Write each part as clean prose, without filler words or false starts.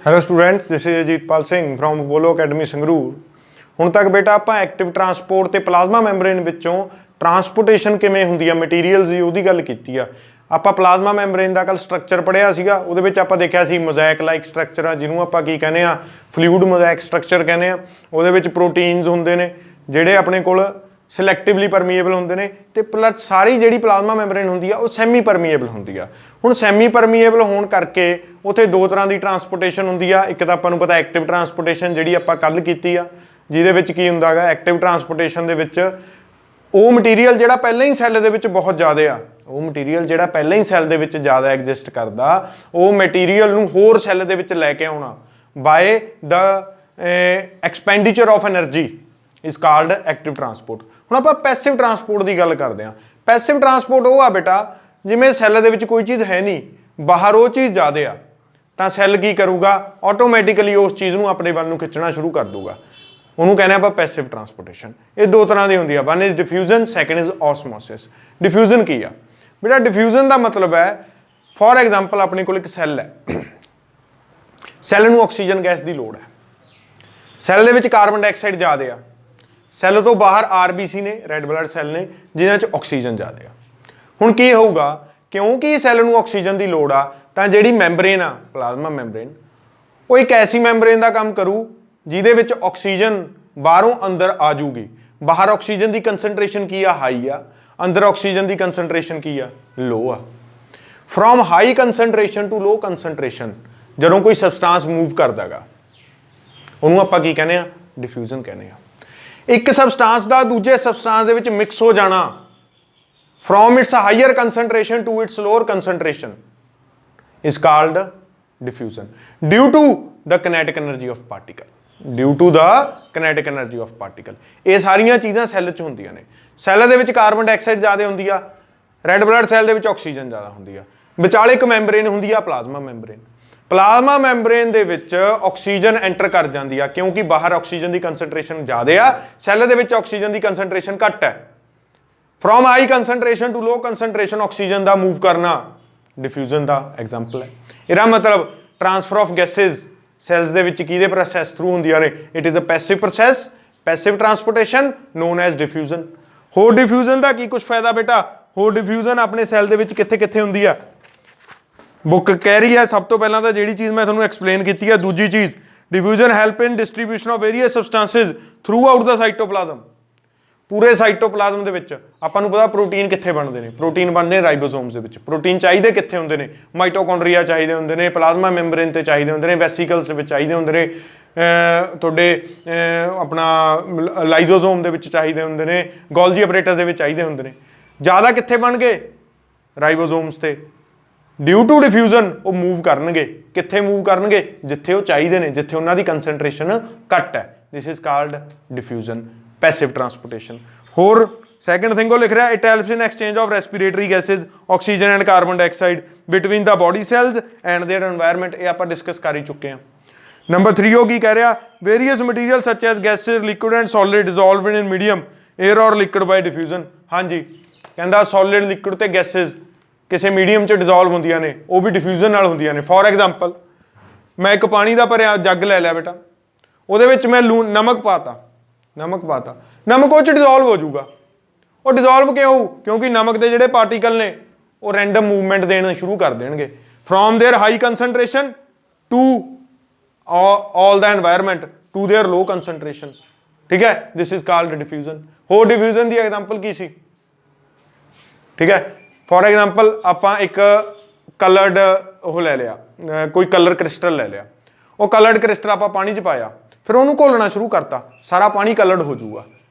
Hello students, this is Ajitpal Singh from Apollo academy Sangrur. ਹੁਣ तक बेटा ਆਪਾਂ एक्टिव ट्रांसपोर्ट ਤੇ ਪਲਾਜ਼ਮਾ ਮੈਂਬਰੇਨ ਵਿੱਚੋਂ ट्रांसपोर्टेशन ਕਿਵੇਂ ਹੁੰਦੀ ਆ ਮਟੀਰੀਅਲਸ ਦੀ ਉਹਦੀ ਗੱਲ ਕੀਤੀ ਆ। ਆਪਾਂ ਪਲਾਜ਼ਮਾ ਮੈਂਬਰੇਨ ਦਾ ਕੱਲ ਸਟਰਕਚਰ ਪੜਿਆ ਸੀਗਾ, ਉਹਦੇ ਵਿੱਚ ਆਪਾਂ ਦੇਖਿਆ ਸੀ ਮੋਜ਼ੈਕ ਲਾਈਕ ਸਟਰਕਚਰ ਆ, ਜਿਹਨੂੰ ਆਪਾਂ ਕੀ ਕਹਿੰਦੇ ਆ ਫਲੂਇਡ ਮੋਜ਼ੈਕ ਸਟਰਕਚਰ ਕਹਿੰਦੇ ਆ। ਉਹਦੇ ਵਿੱਚ ਪ੍ਰੋਟੀਨਸ ਹੁੰਦੇ ਨੇ ਜਿਹੜੇ ਆਪਣੇ ਕੋਲ ਸਿਲੈਕਟਿਵਲੀ ਪਰਮੀਏਬਲ ਹੁੰਦੇ ਨੇ ਤੇ ਪਲਸ ਸਾਰੀ ਜਿਹੜੀ ਪਲਾਜ਼ਮਾ ਮੈਂਬਰੇਨ ਹੁੰਦੀ ਆ ਉਹ ਸੈਮੀ ਪਰਮੀਏਬਲ ਹੁੰਦੀ ਆ। ਹੁਣ ਸੈਮੀ ਪਰਮੀਏਬਲ ਹੋਣ ਕਰਕੇ ਉੱਥੇ ਦੋ ਤਰ੍ਹਾਂ ਦੀ ਟਰਾਂਸਪੋਰਟੇਸ਼ਨ ਹੁੰਦੀ ਆ। ਇੱਕ ਤਾਂ ਆਪਾਂ ਨੂੰ ਪਤਾ ਐਕਟਿਵ ਟਰਾਂਸਪੋਰਟੇਸ਼ਨ ਜਿਹੜੀ ਆਪਾਂ ਕੱਲ ਕੀਤੀ ਆ, ਜਿਹਦੇ ਵਿੱਚ ਕੀ ਹੁੰਦਾ ਹੈਗਾ ਐਕਟਿਵ ਟਰਾਂਸਪੋਰਟੇਸ਼ਨ ਦੇ ਵਿੱਚ ਉਹ ਮਟੀਰੀਅਲ ਜਿਹੜਾ ਪਹਿਲਾਂ ਹੀ ਸੈੱਲ ਦੇ ਵਿੱਚ ਬਹੁਤ ਜ਼ਿਆਦਾ ਆ, ਉਹ ਮਟੀਰੀਅਲ ਜਿਹੜਾ ਪਹਿਲਾਂ ਹੀ ਸੈੱਲ ਦੇ ਵਿੱਚ ਜ਼ਿਆਦਾ ਐਗਜ਼ਿਸਟ ਕਰਦਾ, ਉਹ ਮਟੀਰੀਅਲ ਨੂੰ ਹੋਰ ਸੈੱਲ ਦੇ ਵਿੱਚ ਲੈ ਕੇ ਆਉਣਾ bye the expenditure of energy is called active transport. ਹੁਣ ਆਪਾਂ ਪੈਸਿਵ ਟਰਾਂਸਪੋਰਟ ਦੀ ਗੱਲ ਕਰਦੇ ਹਾਂ। ਪੈਸਿਵ ਟਰਾਂਸਪੋਰਟ ਉਹ ਆ ਬੇਟਾ ਜਿਵੇਂ ਸੈੱਲ ਦੇ ਵਿੱਚ ਕੋਈ ਚੀਜ਼ ਹੈ ਨਹੀਂ, ਬਾਹਰ ਉਹ ਚੀਜ਼ ਜ਼ਿਆਦਾ ਆ, ਤਾਂ ਸੈੱਲ ਕੀ ਕਰੂਗਾ ਆਟੋਮੈਟਿਕਲੀ ਉਸ ਚੀਜ਼ ਨੂੰ ਆਪਣੇ ਵੱਲ ਨੂੰ ਖਿੱਚਣਾ ਸ਼ੁਰੂ ਕਰ ਦੂਗਾ, ਉਹਨੂੰ ਕਹਿੰਦੇ ਆਪਾਂ ਪੈਸਿਵ ਟਰਾਂਸਪੋਰਟੇਸ਼ਨ। ਇਹ ਦੋ ਤਰ੍ਹਾਂ ਦੀ ਹੁੰਦੀ ਆ, one is diffusion, second is ਔਸਮੋਸਿਸ। Diffusion ਕੀ ਆ ਬੇਟਾ? ਡਿਫਿਊਜ਼ਨ ਦਾ ਮਤਲਬ ਹੈ ਫੋਰ ਐਗਜ਼ਾਮਪਲ ਆਪਣੇ ਕੋਲ ਇੱਕ ਸੈੱਲ ਹੈ, ਸੈੱਲ ਨੂੰ ਆਕਸੀਜਨ ਗੈਸ ਦੀ ਲੋੜ ਹੈ, ਸੈੱਲ ਦੇ ਵਿੱਚ ਕਾਰਬਨ ਡਾਈਆਕਸਾਈਡ ਜ਼ਿਆਦਾ ਆ, ਸੈੱਲ ਤੋਂ ਬਾਹਰ ਆਰਬੀਸੀ ਨੇ, ਰੈੱਡ ਬਲੱਡ ਸੈੱਲ ਨੇ, ਜਿਨ੍ਹਾਂ 'ਚ ਆਕਸੀਜਨ ਜ਼ਿਆਦਾ ਆ। ਹੁਣ ਕੀ ਹੋਊਗਾ, ਕਿਉਂਕਿ ਸੈੱਲ ਨੂੰ ਆਕਸੀਜਨ ਦੀ ਲੋੜ ਆ ਤਾਂ ਜਿਹੜੀ ਮੈਂਬਰੇਨ ਆ ਪਲਾਜ਼ਮਾ ਮੈਂਬਰੇਨ, ਉਹ ਇੱਕ ਐਸੀ ਮੈਂਬਰੇਨ ਦਾ ਕੰਮ ਕਰੂ ਜਿਹਦੇ ਵਿੱਚ ਆਕਸੀਜਨ ਬਾਹਰੋਂ ਅੰਦਰ ਆ ਜੂਗੀ। ਬਾਹਰ ਆਕਸੀਜਨ ਦੀ ਕੰਸਨਟ੍ਰੇਸ਼ਨ ਕੀ ਆ? ਹਾਈ ਆ। ਅੰਦਰ ਆਕਸੀਜਨ ਦੀ ਕੰਸਨਟ੍ਰੇਸ਼ਨ ਕੀ ਆ? ਲੋ ਆ। From high concentration to low ਕੰਸਨਟ੍ਰੇਸ਼ਨ ਜਦੋਂ ਕੋਈ ਸਬਸਟੈਂਸ ਮੂਵ ਕਰਦਾ ਗਾ ਉਹਨੂੰ ਆਪਾਂ ਕੀ ਕਹਿੰਦੇ ਆ? ਡਿਫਿਊਜ਼ਨ ਕਹਿੰਦੇ ਆ। ਇੱਕ ਸਬਸਟੈਂਸ ਦਾ ਦੂਜੇ ਸਬਸਟੈਂਸ ਦੇ ਵਿੱਚ ਮਿਕਸ ਹੋ ਜਾਣਾ from its higher concentration to its lower concentration is called diffusion due to the kinetic energy of particle, due to the kinetic energy of particle। ਇਹ ਸਾਰੀਆਂ ਚੀਜ਼ਾਂ ਸੈੱਲ 'ਚ ਹੁੰਦੀਆਂ ਨੇ। ਸੈੱਲ ਦੇ ਵਿੱਚ ਕਾਰਬਨ ਡਾਈਆਕਸਾਈਡ ਜ਼ਿਆਦਾ ਹੁੰਦੀ ਆ, ਰੈੱਡ ਬਲੱਡ ਸੈੱਲ ਦੇ ਵਿੱਚ ਆਕਸੀਜਨ ਜ਼ਿਆਦਾ ਹੁੰਦੀ ਆ, ਵਿਚਾਲੇ ਇੱਕ ਮੈਂਬਰੇਨ ਹੁੰਦੀ ਆ ਪਲਾਜ਼ਮਾ ਮੈਂਬਰੇਨ। ਪਲਾਜ਼ਮਾ ਮੈਂਬਰੇਨ ਦੇ ਵਿੱਚ ਆਕਸੀਜਨ ਐਂਟਰ ਕਰ ਜਾਂਦੀ ਆ ਕਿਉਂਕਿ ਬਾਹਰ ਆਕਸੀਜਨ ਦੀ ਕੰਸਨਟ੍ਰੇਸ਼ਨ ਜ਼ਿਆਦਾ ਆ, ਸੈੱਲ ਦੇ ਵਿੱਚ ਆਕਸੀਜਨ ਦੀ ਕੰਸਨਟ੍ਰੇਸ਼ਨ ਘੱਟ ਹੈ। From high concentration to low concentration oxygen ਦਾ ਮੂਵ ਕਰਨਾ ਡਿਫਿਊਜ਼ਨ ਦਾ ਐਗਜ਼ਾਮਪਲ ਹੈ। ਇਹਦਾ ਮਤਲਬ ਟ੍ਰਾਂਸਫਰ ਆਫ ਗੈਸਿਸ ਸੈਲਸ ਦੇ ਵਿੱਚ ਕਿਹਦੇ ਪ੍ਰੋਸੈਸ ਥਰੂ ਹੁੰਦੀਆਂ ਨੇ? It is a passive process, passive transportation known as diffusion. ਹੋਰ ਡਿਫਿਊਜ਼ਨ ਦਾ ਕੀ ਕੁਝ ਫਾਇਦਾ ਬੇਟਾ? ਹੋਰ ਡਿਫਿਊਜ਼ਨ ਆਪਣੇ ਸੈੱਲ ਦੇ ਵਿੱਚ ਕਿੱਥੇ ਕਿੱਥੇ ਹੁੰਦੀ ਆ? ਬੁੱਕ ਕਹਿ ਰਹੀ ਹੈ ਸਭ ਤੋਂ ਪਹਿਲਾਂ ਤਾਂ ਜਿਹੜੀ ਚੀਜ਼ ਮੈਂ ਤੁਹਾਨੂੰ ਐਕਸਪਲੇਨ ਕੀਤੀ ਹੈ, ਦੂਜੀ ਚੀਜ਼ diffusion help in distribution of various substances throughout the cytoplasm. ਪੂਰੇ ਸਾਈਟੋਪਲਾਜ਼ਮ ਦੇ ਵਿੱਚ ਆਪਾਂ ਨੂੰ ਪਤਾ ਪ੍ਰੋਟੀਨ ਕਿੱਥੇ ਬਣਦੇ ਨੇ? ਪ੍ਰੋਟੀਨ ਬਣਦੇ ਨੇ ਰਾਈਬੋਸੋਮਸ ਦੇ ਵਿੱਚ। ਪ੍ਰੋਟੀਨ ਚਾਹੀਦੇ ਕਿੱਥੇ ਹੁੰਦੇ ਨੇ? ਮਾਈਟੋਕੌਂਡਰੀਆ ਚਾਹੀਦੇ ਹੁੰਦੇ ਨੇ, ਪਲਾਜ਼ਮਾ ਮੈਂਬਰੇਨ ਤੇ ਚਾਹੀਦੇ ਹੁੰਦੇ ਨੇ, ਵੈਸੀਕਲਸ ਦੇ ਵਿੱਚ ਚਾਹੀਦੇ ਹੁੰਦੇ ਨੇ, ਤੁਹਾਡੇ ਆਪਣਾ ਲਾਈਜ਼ੋਸੋਮ ਦੇ ਵਿੱਚ ਚਾਹੀਦੇ ਹੁੰਦੇ ਨੇ, ਗੋਲਜੀ ਆਪਰੇਟਸ ਦੇ ਵਿੱਚ ਚਾਹੀਦੇ ਹੁੰਦੇ ਨੇ। ਜ਼ਿਆਦਾ ਕਿੱਥੇ ਬਣ ਗਏ? ਰਾਈਬੋਸੋਮਸ ਤੇ। ਡਿਊ ਟੂ ਡਿਫਿਊਜ਼ਨ ਉਹ ਮੂਵ ਕਰਨਗੇ। ਕਿੱਥੇ ਮੂਵ ਕਰਨਗੇ? ਜਿੱਥੇ ਉਹ ਚਾਹੀਦੇ ਨੇ, ਜਿੱਥੇ ਉਹਨਾਂ ਦੀ ਕੰਸਨਟ੍ਰੇਸ਼ਨ ਘੱਟ ਹੈ। This is called diffusion, passive transportation. ਹੋਰ ਸੈਕੰਡ ਥਿੰਗ ਉਹ ਲਿਖ ਰਿਹਾ, it helps in exchange of respiratory gases oxygen and carbon dioxide between the body cells and their environment. ਇਹ ਆਪਾਂ ਡਿਸਕਸ ਕਰ ਹੀ ਚੁੱਕੇ ਹਾਂ। ਨੰਬਰ 3 ਉਹ ਕੀ ਕਹਿ ਰਿਹਾ, various material such as gases liquid and solid dissolve in medium air or liquid by diffusion. ਹਾਂਜੀ, ਕਹਿੰਦਾ ਸੋਲਿਡ, ਲਿਕੁਇਡ ਤੇ ਗੈਸਿਸ ਕਿਸੇ ਮੀਡੀਅਮ 'ਚ ਡਿਜ਼ੋਲਵ ਹੁੰਦੀਆਂ ਨੇ, ਉਹ ਵੀ ਡਿਫਿਊਜ਼ਨ ਨਾਲ ਹੁੰਦੀਆਂ ਨੇ। ਫੋਰ ਐਗਜ਼ਾਮਪਲ ਮੈਂ ਇੱਕ ਪਾਣੀ ਦਾ ਭਰਿਆ ਜੱਗ ਲੈ ਲਿਆ ਬੇਟਾ, ਉਹਦੇ ਵਿੱਚ ਮੈਂ ਨਮਕ ਪਾਤਾ, ਨਮਕ ਉਹ 'ਚ ਡਿਜ਼ੋਲਵ ਹੋ ਜਾਊਗਾ। ਉਹ ਡਿਜ਼ੋਲਵ ਕਿਉਂ ਹੋਊ? ਕਿਉਂਕਿ ਨਮਕ ਦੇ ਜਿਹੜੇ ਪਾਰਟੀਕਲ ਨੇ ਉਹ ਰੈਂਡਮ ਮੂਵਮੈਂਟ ਦੇਣਾ ਸ਼ੁਰੂ ਕਰ ਦੇਣਗੇ from their high concentration to all the environment to their low concentration. ਠੀਕ ਹੈ, ਦਿਸ ਇਜ਼ ਕਾਲਡ ਡਿਫਿਊਜ਼ਨ। ਹੋਰ ਡਿਫਿਊਜ਼ਨ ਦੀ ਐਗਜ਼ਾਮਪਲ ਕੀ ਸੀ? ਠੀਕ ਹੈ, ਫੋਰ ਐਗਜ਼ਾਮਪਲ ਆਪਾਂ ਇੱਕ ਕਲਰਡ ਉਹ ਲੈ ਲਿਆ, ਕੋਈ ਕਲਰ ਕ੍ਰਿਸਟਲ ਲੈ ਲਿਆ, ਉਹ ਕਲਰਡ ਕ੍ਰਿਸਟਲ ਆਪਾਂ ਪਾਣੀ 'ਚ ਪਾਇਆ, ਫਿਰ ਉਹਨੂੰ ਘੋਲਣਾ ਸ਼ੁਰੂ ਕਰਤਾ, ਸਾਰਾ ਪਾਣੀ ਕਲਰਡ ਹੋ ਜਾਊਗਾ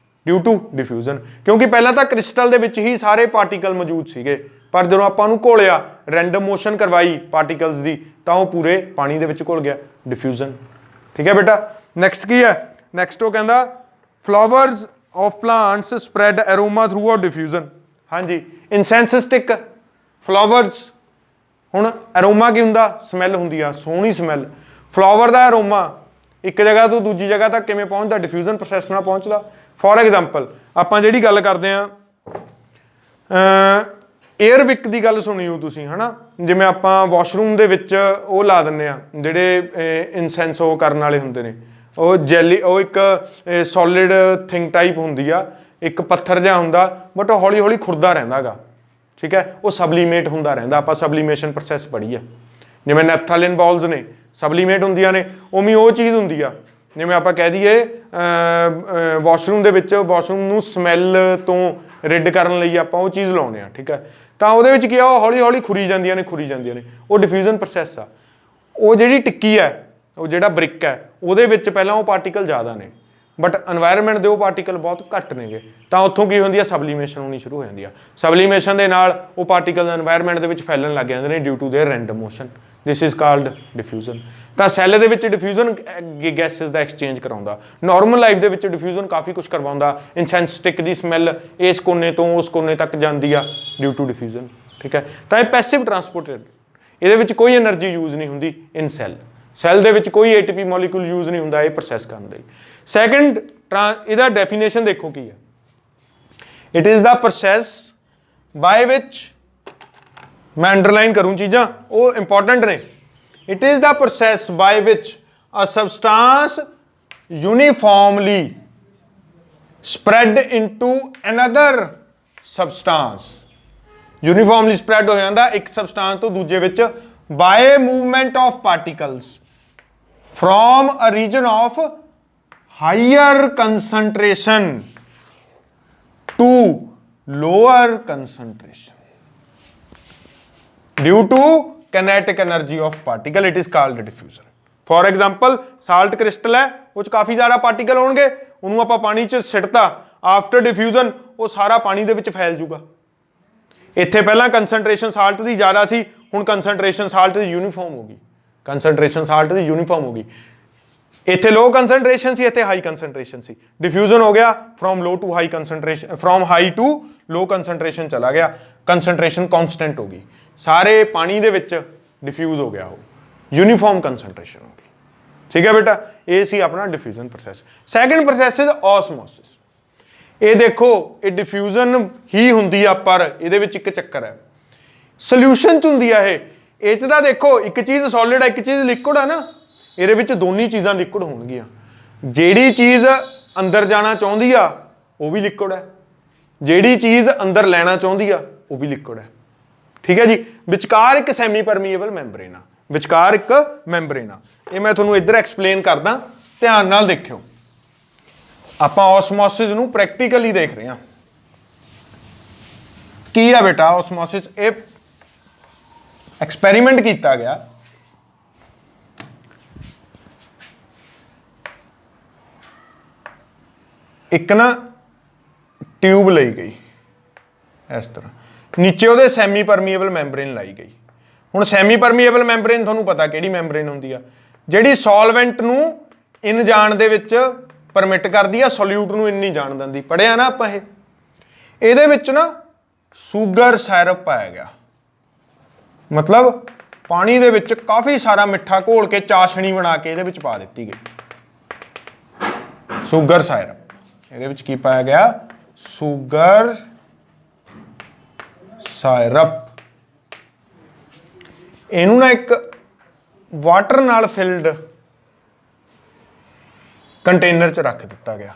ਡਿਊ ਟੂ ਡਿਫਿਊਜ਼ਨ। ਕਿਉਂਕਿ ਪਹਿਲਾਂ ਤਾਂ ਕ੍ਰਿਸਟਲ ਦੇ ਵਿੱਚ ਹੀ ਸਾਰੇ ਪਾਰਟੀਕਲ ਮੌਜੂਦ ਸੀਗੇ, ਪਰ ਜਦੋਂ ਆਪਾਂ ਉਹਨੂੰ ਘੋਲਿਆ, ਰੈਂਡਮ ਮੋਸ਼ਨ ਕਰਵਾਈ ਪਾਰਟੀਕਲਸ ਦੀ, ਤਾਂ ਉਹ ਪੂਰੇ ਪਾਣੀ ਦੇ ਵਿੱਚ ਘੁਲ ਗਿਆ, ਡਿਫਿਊਜ਼ਨ। ਠੀਕ ਹੈ ਬੇਟਾ। ਨੈਕਸਟ ਕੀ ਹੈ? ਨੈਕਸਟ ਉਹ ਕਹਿੰਦਾ flowers of plants spread aroma throughout diffusion. ਹਾਂਜੀ, ਇਨਸੈਂਸ ਸਟਿਕ ਫਲਾਵਰਸ। ਹੁਣ ਐਰੋਮਾ ਕੀ ਹੁੰਦਾ? ਸਮੈਲ ਹੁੰਦੀ ਆ, ਸੋਹਣੀ ਸਮੈਲ। ਫਲਾਵਰ ਦਾ ਐਰੋਮਾ ਇੱਕ ਜਗ੍ਹਾ ਤੋਂ ਦੂਜੀ ਜਗ੍ਹਾ ਤੱਕ ਕਿਵੇਂ ਪਹੁੰਚਦਾ? ਡਿਫਿਊਜ਼ਨ ਪ੍ਰੋਸੈਸ ਨਾਲ ਪਹੁੰਚਦਾ। ਫੋਰ ਐਗਜ਼ਾਮਪਲ ਆਪਾਂ ਜਿਹੜੀ ਗੱਲ ਕਰਦੇ ਹਾਂ, ਏਅਰ ਵਿਕ ਦੀ ਗੱਲ ਸੁਣੀ ਹੋ ਤੁਸੀਂ, ਹੈ ਨਾ, ਜਿਵੇਂ ਆਪਾਂ ਵਾਸ਼ਰੂਮ ਦੇ ਵਿੱਚ ਉਹ ਲਾ ਦਿੰਦੇ ਆ ਜਿਹੜੇ ਇਨਸੈਂਸ ਉਹ ਕਰਨ ਵਾਲੇ ਹੁੰਦੇ ਨੇ, ਉਹ ਜੈਲੀ, ਉਹ ਇੱਕ ਸੋਲਿਡ ਥਿੰਗ ਟਾਈਪ ਹੁੰਦੀ ਆ, ਇੱਕ ਪੱਥਰ ਜਿਹਾ ਹੁੰਦਾ ਬਟ ਉਹ ਹੌਲੀ ਹੌਲੀ ਖੁਰਦਾ ਰਹਿੰਦਾ ਗਾ, ਠੀਕ ਹੈ, ਉਹ ਸਬਲੀਮੇਟ ਹੁੰਦਾ ਰਹਿੰਦਾ। ਆਪਾਂ ਸਬਲੀਮੇਸ਼ਨ ਪ੍ਰੋਸੈਸ ਪੜ੍ਹੀ ਆ, ਜਿਵੇਂ ਨੈਪਥਾਲਿਨ ਬਾਲਸ ਨੇ ਸਬਲੀਮੇਟ ਹੁੰਦੀਆਂ ਨੇ, ਉਵੇਂ ਉਹ ਚੀਜ਼ ਹੁੰਦੀ ਆ। ਜਿਵੇਂ ਆਪਾਂ ਕਹਿ ਦਈਏ ਵਾਸ਼ਰੂਮ ਦੇ ਵਿੱਚ ਵਾਸ਼ਰੂਮ ਨੂੰ ਸਮੈਲ ਤੋਂ ਰਿਡ ਕਰਨ ਲਈ ਆਪਾਂ ਉਹ ਚੀਜ਼ ਲਾਉਂਦੇ ਆ, ਠੀਕ ਹੈ, ਤਾਂ ਉਹਦੇ ਵਿੱਚ ਕੀ ਆ, ਉਹ ਹੌਲੀ ਹੌਲੀ ਖੁਰੀ ਜਾਂਦੀਆਂ ਨੇ, ਉਹ ਡਿਫਿਊਜ਼ਨ ਪ੍ਰੋਸੈਸ ਆ। ਉਹ ਜਿਹੜੀ ਟਿੱਕੀ ਹੈ, ਉਹ ਜਿਹੜਾ ਬ੍ਰਿਕ ਹੈ, ਉਹਦੇ ਵਿੱਚ ਪਹਿਲਾਂ ਉਹ ਪਾਰਟੀਕਲ ਜ਼ਿਆਦਾ ਨੇ ਬਟ এনवायरमेंट ਦੇ ਉਹ ਪਾਰਟੀਕਲ ਬਹੁਤ ਘੱਟ ਨੇਗੇ, ਤਾਂ ਉੱਥੋਂ ਕੀ ਹੁੰਦੀ ਆ, ਸਬਲੀਮੇਸ਼ਨ ਹੋਣੀ ਸ਼ੁਰੂ ਹੋ ਜਾਂਦੀ ਆ। ਸਬਲੀਮੇਸ਼ਨ ਦੇ ਨਾਲ ਉਹ ਪਾਰਟੀਕਲ এনवायरमेंट ਦੇ ਵਿੱਚ ਫੈਲਣ ਲੱਗ ਜਾਂਦੇ ਨੇ due to their random motion. This is called diffusion. ਤਾਂ ਸੈੱਲ ਦੇ ਵਿੱਚ ਡਿਫਿਊਜ਼ਨ ਗੈਸਿਸ ਦਾ ਐਕਸਚੇਂਜ ਕਰਾਉਂਦਾ। ਨਾਰਮਲ ਲਾਈਫ ਦੇ ਵਿੱਚ ਡਿਫਿਊਜ਼ਨ ਕਾਫੀ ਕੁਝ ਕਰਵਾਉਂਦਾ। ਇਨਸੈਂਸ ਸਟਿਕ ਦੀ ਸਮੈਲ ਇਸ ਕੋਨੇ ਤੋਂ ਉਸ ਕੋਨੇ ਤੱਕ ਜਾਂਦੀ ਆ ਡਿਊ ਟੂ ਡਿਫਿਊਜ਼ਨ, ਠੀਕ ਹੈ। ਤਾਂ ਇਹ ਪੈਸਿਵ ਟਰਾਂਸਪੋਰਟਰ, ਇਹਦੇ ਵਿੱਚ ਕੋਈ એનર્ਜੀ ਯੂਜ਼ ਨਹੀਂ ਹੁੰਦੀ ਇਨ ਸੈੱਲ ਦੇ ਵਿੱਚ ਕੋਈ ATP ਮੋਲੀਕੂਲ ਯੂਜ਼ ਨਹੀਂ ਹੁੰਦਾ ਇਹ ਪ੍ਰੋਸੈਸ ਕਰਨ ਲਈ। ਸੈਕੰਡ, ਇਹਦਾ ਡੈਫੀਨੇਸ਼ਨ ਦੇਖੋ ਕੀ ਹੈ। It is the process by which, ਮੈਂ ਅੰਡਰਲਾਈਨ ਕਰੂੰ ਚੀਜ਼ਾਂ ਉਹ ਇੰਪੋਰਟੈਂਟ ਨੇ। It is the process by which a substance uniformly spread into another substance. Uniformly spread ਹੋ ਜਾਂਦਾ ਇੱਕ ਸਬਸਟੈਂਸ ਤੋਂ ਦੂਜੇ ਵਿੱਚ by movement of particles from a region of higher concentration to lower concentration due to kinetic energy of particle. It is called diffusion. For example, salt crystal है, वो काफी ज़्यादा पार्टिकल होंगे, उन्होंने आप पानी च सिटता, आफ्टर डिफ्यूजन वो सारा पानी दे विच फैल जूगा। इत्थे पहला कंसनट्रेशन साल्ट दी ज़्यादा सी, हुण कंसनट्रेशन साल्ट दी यूनीफॉर्म होगी, कंसनट्रेशन साल्ट दी यूनीफॉर्म होगी। इत्थे लो कंसनट्रेशन सी, इत्थे हाई कंसनट्रेशन सी, डिफ्यूजन हो गया from low to high concentration, from high to low concentration चला गया, कंसनट्रेशन कॉन्स्टेंट हो गई, सारे पानी दे विच डिफ्यूज हो गया, हो यूनीफॉर्म कंसनट्रेशन हो गई, ठीक है बेटा। ये सी अपना diffusion process. Second process is osmosis. ये देखो ये डिफ्यूजन ही हुंदी आ, पर इहदे विच इक चक्कर है, सोल्यूशन च हुंदी आ। ਇਹ 'ਚ ਤਾਂ ਦੇਖੋ ਇੱਕ ਚੀਜ਼ ਸੋਲਿਡ ਹੈ, ਇੱਕ ਚੀਜ਼ ਲਿਕੁਇਡ ਹੈ ਨਾ, ਇਹਦੇ ਵਿੱਚ ਦੋਨੀ ਚੀਜ਼ਾਂ ਲਿਕੁਇਡ ਹੋਣਗੀਆਂ। ਜਿਹੜੀ ਚੀਜ਼ ਅੰਦਰ ਜਾਣਾ ਚਾਹੁੰਦੀ ਆ ਉਹ ਵੀ ਲਿਕੁਇਡ ਹੈ, ਜਿਹੜੀ ਚੀਜ਼ ਅੰਦਰ ਲੈਣਾ ਚਾਹੁੰਦੀ ਆ ਉਹ ਵੀ ਲਿਕੁਇਡ ਹੈ, ਠੀਕ ਹੈ ਜੀ। ਵਿਚਕਾਰ ਇੱਕ ਸੈਮੀ ਪਰਮੀਏਬਲ ਮੈਂਬਰੇਨ ਆ, ਵਿਚਕਾਰ ਇੱਕ ਮੈਂਬਰੇਨ ਆ। ਇਹ ਮੈਂ ਤੁਹਾਨੂੰ ਇੱਧਰ ਐਕਸਪਲੇਨ ਕਰਦਾ, ਧਿਆਨ ਨਾਲ ਦੇਖਿਓ। ਆਪਾਂ ਆਸਮੋਸਿਸ ਨੂੰ ਪ੍ਰੈਕਟੀਕਲੀ ਦੇਖ ਰਹੇ ਹਾਂ। ਕੀ ਆ ਬੇਟਾ ਆਸਮੋਸਿਸ? ਇਹ एक्सपेरीमेंट किया गया, एक ना ट्यूब लाई गई इस तरह, नीचे वो सैमी परमीएबल मैंबरेन लाई गई। हुण सैमी परमीएबल मैंबरेन तुहानूं पता किहड़ी मैंबरेन हुंदी आ, जिहड़ी सॉल्वेंट नूं इन जाण दे विच परमिट करदी आ, सोल्यूट नूं इन नहीं जाण दिंदी। पढ़िया ना आपां इहदे विच ना शुगर साइरप पाया गया, मतलब पानी दे विच काफ़ी सारा मिठा घोल के चाशनी बना के इहदे विच पा दित्ती गई, शुगर साइरप। इहदे विच की पाया गया? Sugar syrup. इहनूं ना एक वाटर नाल फिल्ड कंटेनर च रख दिता गया।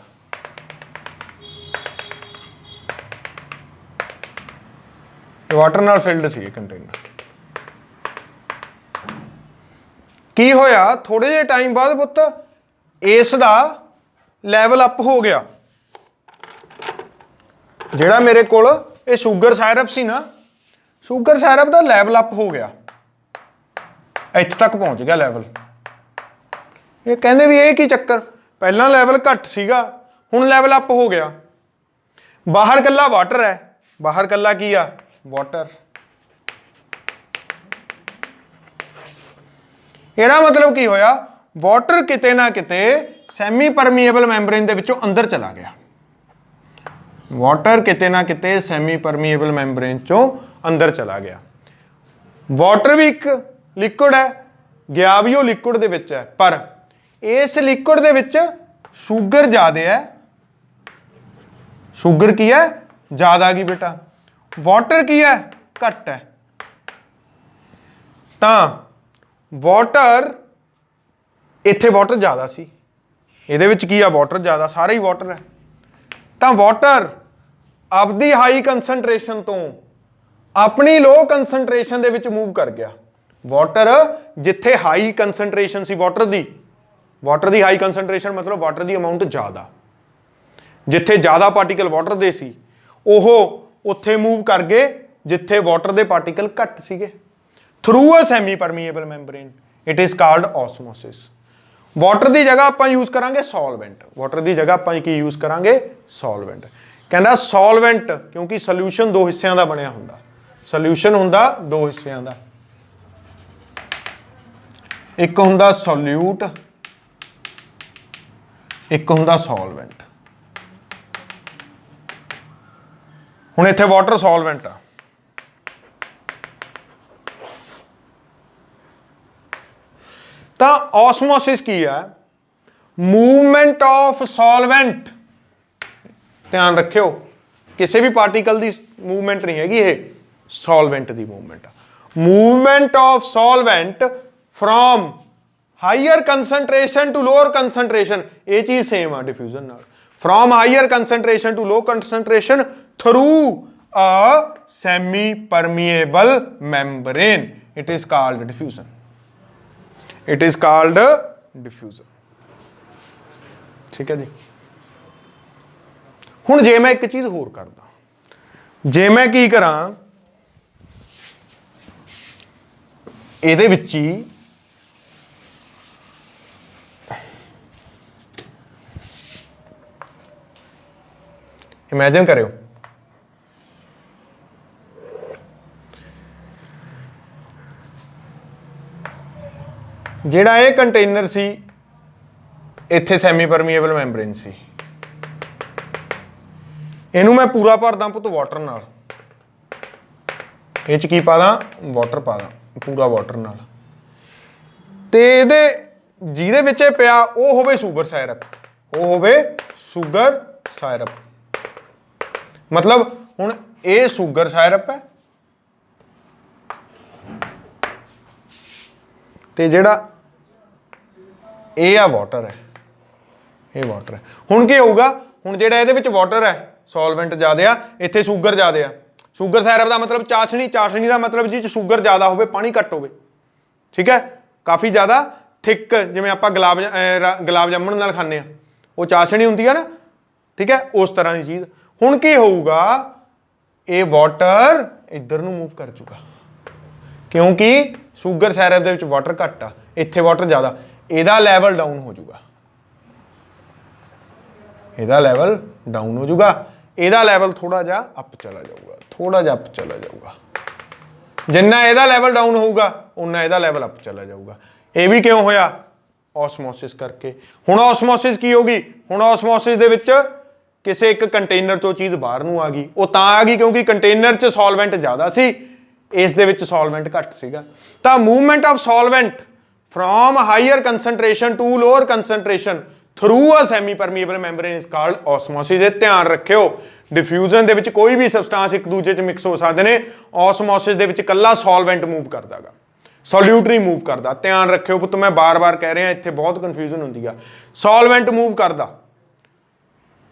वाटर नाल फिल्ड सी कंटेनर। की होया? थोड़े जे टाइम बाद पुत्त इस दा लैवल अप हो गया। जिहड़ा मेरे कोल ये शुगर साइरप सी ना, शुगर साइरप दा लैवल अप हो गया, इत्थे तक पहुंच गया लैवल। ये कहंदे भी ये की चक्कर, पहला लैवल घट सीगा, हुण लैवल अप हो गया। बाहर कल्ला वाटर है, बाहर कल्ला की आ? वाटर। ਇਹਦਾ मतलब की होया? वाटर किते ना किते सैमी परमीएबल मैंबरेन दे विचों अंदर चला गया। वाटर किते ना किते सैमी परमीएबल मैंबरेन चों अंदर चला गया। वाटर भी एक लिक्विड है, गया भी वो लिक्विड दे विच है, पर इस लिक्विड दे विच शुगर ज़्यादा है। शुगर की है? ज़्यादा की बेटा। वाटर की है? घट है, तो वाटर इत्थे वाटर ज़्यादा सी, इहदे विच की आ वाटर ज़्यादा, सारा ही वाटर है, तो वाटर आपदी हाई कंसनट्रेशन तो अपनी low concentration they which move कर गया। वाटर जिथे हाई कंसनट्रेशन सी वाटर दी हाई कंसनट्रेशन मतलब वाटर दी अमाउंट ज़्यादा, जिथे ज़्यादा पार्टिकल वाटर दे सी ओह उत्थे मूव कर गए जिथे वाटर दे पार्टिकल घट सीगे through a semi permeable membrane, it is called osmosis. Water की जगह आप यूज़ करांगे सॉल्वेंट, वाटर की जगह आप की यूज़ करांगे सॉल्वेंट। कहना सॉल्वेंट क्योंकि सोल्यूशन दो हिस्सों का बनया हुंदा, सोल्यूशन हुंदा दो हिस्सों का, एक हुंदा सोल्यूट, एक हुंदा सॉल्वेंट। हुण इत्थे वाटर सॉल्वेंट आ, तो ऑस्मोसिस की है, मूवमेंट ऑफ सॉल्वेंट। ध्यान रखियो किसी भी पार्टिकल की मूवमेंट नहीं हैगी, ये सॉल्वेंट की movement, movement of solvent from higher concentration to lower concentration, ये चीज सेम आ डिफ्यूजन नाल, from higher concentration to low concentration through a semi permeable membrane, it is called diffusion, it is called diffusion. ठीक है जी। हुण जे मैं एक चीज होर करदा, जे मैं की करां इहदे विच ही इमेजिन करियो जिहड़ा ये कंटेनर सी इत्थे सैमी परमीएबल मैंबरेन सी, इहनूं मैं पूरा भरदा पुत वाटर नाल, इह च की पा दा वाटर पा दा पूरा वाटर नाल, ते इहदे जिहदे विच पिया ओह होवे शुगर सायरप, ओह होवे शुगर सायरप, मतलब हुण ये शुगर सायरप है ते जिहड़ा ये आ वाटर है, ये वाटर है। हुण की होऊगा, हुण जिहड़ा इहदे विच वाटर है सॉल्वेंट ज़्यादा आ, इत्थे शुगर ज़्यादा आ, शुगर सायरप का मतलब चाशनी, चाशनी का मतलब जिस शुगर ज़्यादा होवे पानी घट होवे, ठीक है, काफ़ी ज़्यादा थिक, जिवें आपां गुलाब जामुन नाल खाने वो चाशनी हुंदी है ना, ठीक है, उस तरह की चीज़। हुण की होऊगा, ये वाटर इधर नूं मूव कर चुका क्योंकि शुगर सायरप दे विच वाटर घट आ, इत्थे वाटर ज़्यादा, इहदा लैवल डाउन हो जाऊगा, इहदा लैवल डाउन हो जाऊगा, इहदा लैवल थोड़ा जा अप चला जाऊगा, थोड़ा जा अप चला जाऊगा, जिन्ना इहदा लैवल डाउन होऊगा उन्ना इहदा लैवल अप चला जाऊगा। ये भी क्यों होया? ऑस्मोसिस करके। हुण ऑस्मोसिस की होगी, हुण ऑस्मोसिस दे विच किसी एक कंटेनर चों चीज़ बाहर नूं आ गई, वो तां आ गई क्योंकि कंटेनर च सॉल्वेंट ज़्यादा सी, इस दे विच सॉल्वेंट घट सीगा, तां movement of solvent from higher concentration to lower concentration through a semi permeable membrane is called osmosis. ये ध्यान रखियो, डिफ्यूजन दे विच कोई भी सबसटांस एक दूजे च मिक्स हो सकते हैं, ऑस्मोसिस दे विच कल्ला सॉल्वेंट मूव करदा गा, सॉल्यूट नहीं मूव करता। ध्यान रखियो पुत, मैं बार बार कह रहा इत्थे बहुत कन्फ्यूजन होंदी है। सॉल्वेंट मूव करता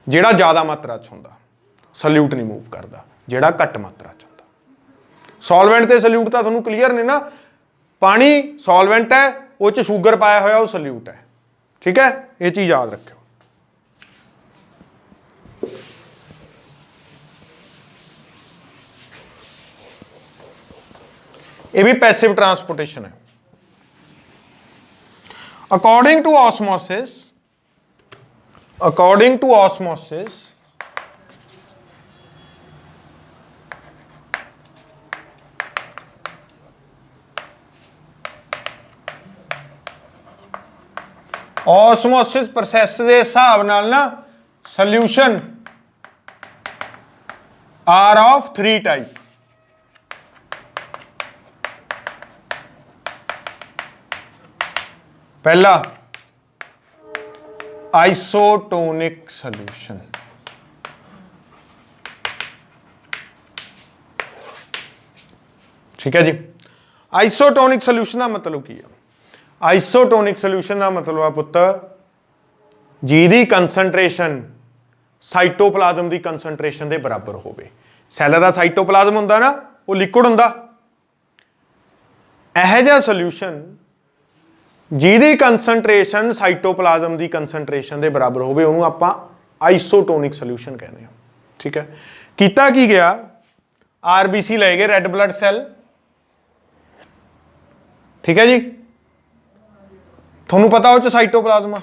जिहड़ा ज़्यादा मात्रा च हुंदा, सॉल्यूट नहीं मूव करता जिहड़ा घट मात्रा च हुंदा। सॉल्वेंट ते सॉल्यूट तां तुहानूं क्लीयर ने ना, पानी सॉल्वेंट है, वो च शुगर पाया होया वो सॉल्यूट है, ठीक है, ये चीज़ याद रखियो। ये भी पैसिव ट्रांसपोर्टेशन है। According to osmosis, according to osmosis, osmosis process के हिसाब नाल ना सॉल्यूशन आर ऑफ 3 टाइप। पहला आइसोटोनिक सॉल्यूशन, ठीक है जी। आइसोटोनिक सोल्यूशन का मतलब की है? आइसोटोनिक सोल्यूशन का मतलब आ पुत्त जिहदी कंसनट्रेशन साइटोपलाज्म की कंसनट्रेशन के बराबर होवे। सैल का साइटोपलाज्म हुंदा ना, वो लिक्विड हुंदा। इहो जिहा सोल्यूशन जिहदी कंसनट्रेशन साइटोपलाज्म की कंसनट्रेशन के बराबर होवे उहनूं आपां आइसोटोनिक सोल्यूशन कहते हैं। ठीक है, कीता की गया, आरबीसी ले गए, रैड ब्लड सैल। ठीक है जी, थोनू पता हो साइटोपलाज्म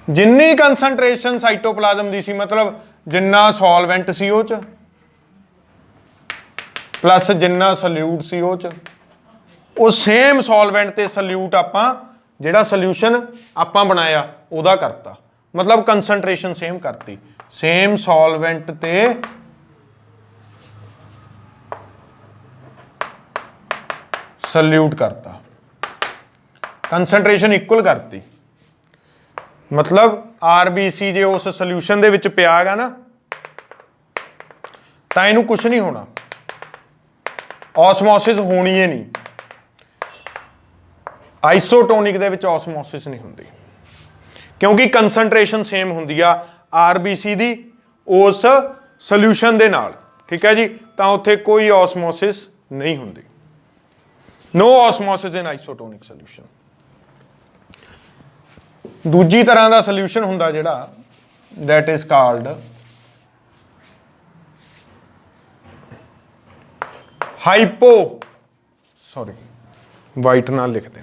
जिन्नी कंसनट्रेशन साइटोपलाज्म की सी, मतलब जिन्ना सॉल्वेंट सी वो च प्लस जिन्ना सल्यूट सी वो च, वो सेम सॉल्वेंट ते सल्यूट आपां जिहड़ा सोल्यूशन आपां बनाया उहदा करता, मतलब कंसनट्रेशन सेम करती। सेम सॉल्वेंट ते सल्यूट करता, कंसनट्रेशन इक्वल करती। मतलब आरबीसी जे उस सोल्यूशन दे विच पिया गा ना तां इहनूं कुछ नहीं होना, ऑसमोसिस होनी ही नहीं। आइसोटोनिक दे विच ऑसमोसिस नहीं हुंदी क्योंकि कंसनट्रेशन सेम हुंदी आ आरबीसी दी उस सोल्यूशन दे नाल। ठीक है जी, तां उत्थे कोई ऑसमोसिस नहीं हुंदी। नो ऑसमोसिस इन आइसोटोनिक सोल्यूशन। दूजी तरह का सोल्यूशन हुंदा जिहड़ा, that is called hypo, sorry white नाल लिखते,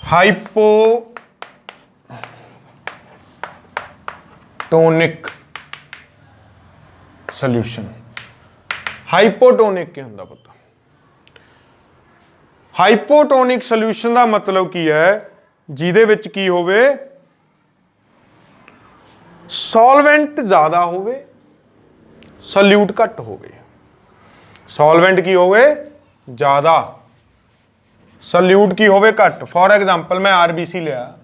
हाइपोटोनिक सोल्यूशन। हाइपोटोनिक क्या हुंदा पता? हाइपोटोनिक सोल्यूशन का मतलब की है जिहदे विच की होवे, सॉल्वेंट ज्यादा होवे सल्यूट घट होवे। सॉल्वेंट की होवे ज्यादा, सल्यूट की होवे घट। फॉर एग्जाम्पल मैं आरबीसी लिया,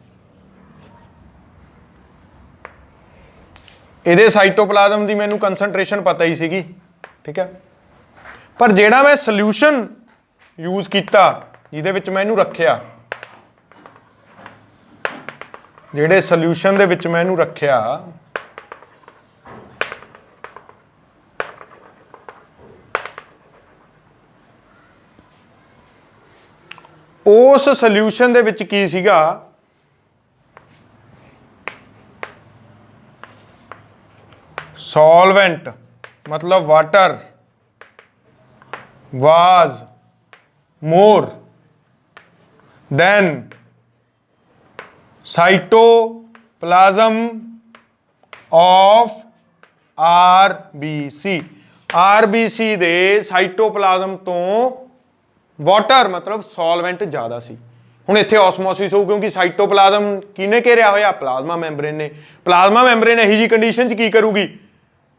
इहदे साइटोप्लाज्म की मैनू कंसनट्रेशन पता ही सीगी। ठीक है, पर जेड़ा मैं सोल्यूशन यूज किया जिहदे विच मैं इहनूं रखिया, जेड़े सोल्यूशन दे विच मैं इहनूं रखिया, उस सोल्यूशन दे विच की सीगा, सॉल्वेंट मतलब water was more than cytoplasm of RBC. RBC they cytoplasm तो वाटर मतलब सॉल्वेंट ज़्यादा सी। हुण इत्थे ऑसमोसिस हो क्योंकि साइटोप्लाज्म किने घेरिया होया? प्लाज्मा मैंबरेन ने। प्लाज्मा मैंबरेन इही जी कंडीशन च की करूगी,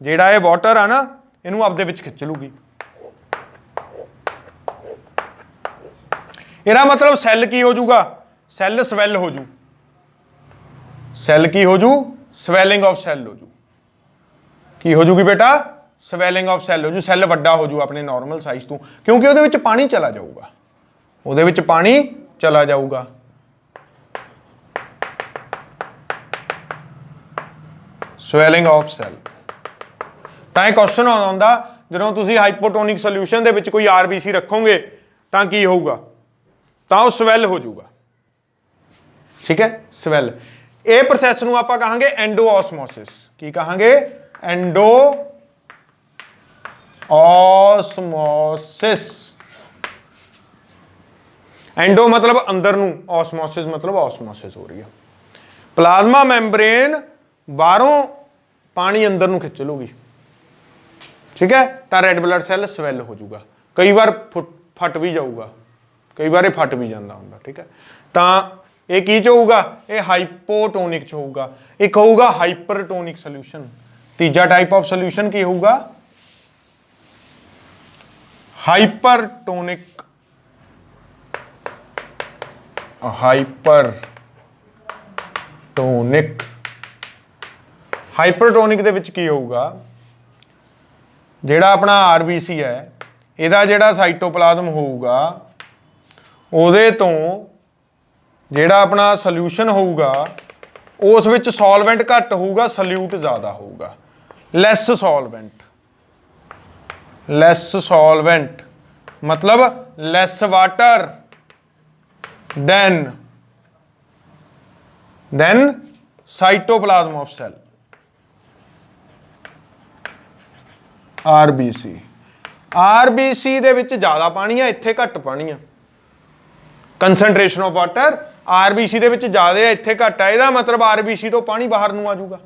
जेड़ा ये वाटर आ ना इनू आपदे विच खिच लूगी। इहदा मतलब सैल की हो जूगा? सैल स्वैल हो जू। सैल की हो जू? स्वैलिंग ऑफ सैल हो जू। की हो जूगी बेटा? स्वैलिंग ऑफ सैल हो जू। सैल वड्डा हो जू अपने नॉर्मल साइज तो, क्योंकि उहदे विच पानी चला जाऊगा, उहदे विच पानी चला जाऊगा। स्वैलिंग ऑफ सैल। तां इह क्वेश्चन आउंदा जदों तुसीं हाइपोटोनिक सोल्यूशन दे विच कोई आरबीसी रखोगे तां की होऊगा? तां वो स्वैल हो जाऊगा। ठीक है, स्वैल। ये प्रोसैस नूं आपां कहांगे एंडो ऑसमोसिस। की कहांगे? Endo osmosis. एंडो मतलब अंदर नूं, ऑसमोसिस मतलब ऑसमोसिस हो रही है। प्लाज्मा मैंबरेन बाहरों पानी अंदर नूं खिच लूगी। ठीक है, तो रेड ब्लड सैल स्वैल हो जाऊगा। कई बार फट भी जाऊगा, कई बार फट भी जाता होगा। ठीक है, तो यह की च होऊगा? ये हाइपोटोनिक च होऊगा। एक होऊगा हाइपरटोनिक सोल्यूशन। तीजा टाइप ऑफ सोल्यूशन की होऊगा? हाइपरटोनिक। हाइपरटोनिक दे विच की होऊगा? ਜਿਹੜਾ ਆਪਣਾ ਆਰਬੀਸੀ ਹੈ ਇਹਦਾ ਜਿਹੜਾ ਸਾਈਟੋਪਲਾਜ਼ਮ ਹੋਊਗਾ ਉਹਦੇ ਤੋਂ ਜਿਹੜਾ ਆਪਣਾ ਸੋਲਿਊਸ਼ਨ ਹੋਊਗਾ ਉਸ ਵਿੱਚ ਸੋਲਵੈਂਟ ਘੱਟ ਹੋਊਗਾ, ਸੋਲਿਊਟ ਜ਼ਿਆਦਾ ਹੋਊਗਾ। ਲੈਸ ਸੋਲਵੈਂਟ मतलब less water than cytoplasm of cell, RBC ਦੇ ਵਿੱਚ ਜ਼ਿਆਦਾ ਪਾਣੀ ਆ, ਇੱਥੇ ਘੱਟ ਪਾਣੀ ਆ। ਕੰਸੈਂਟ੍ਰੇਸ਼ਨ ਆਫ ਵਾਟਰ RBC ਦੇ ਵਿੱਚ ਜ਼ਿਆਦਾ ਆ, ਇੱਥੇ ਘੱਟ ਆ। ਇਹਦਾ ਮਤਲਬ RBC ਤੋਂ ਪਾਣੀ ਬਾਹਰ ਨੂੰ ਆ ਜਾਊਗਾ,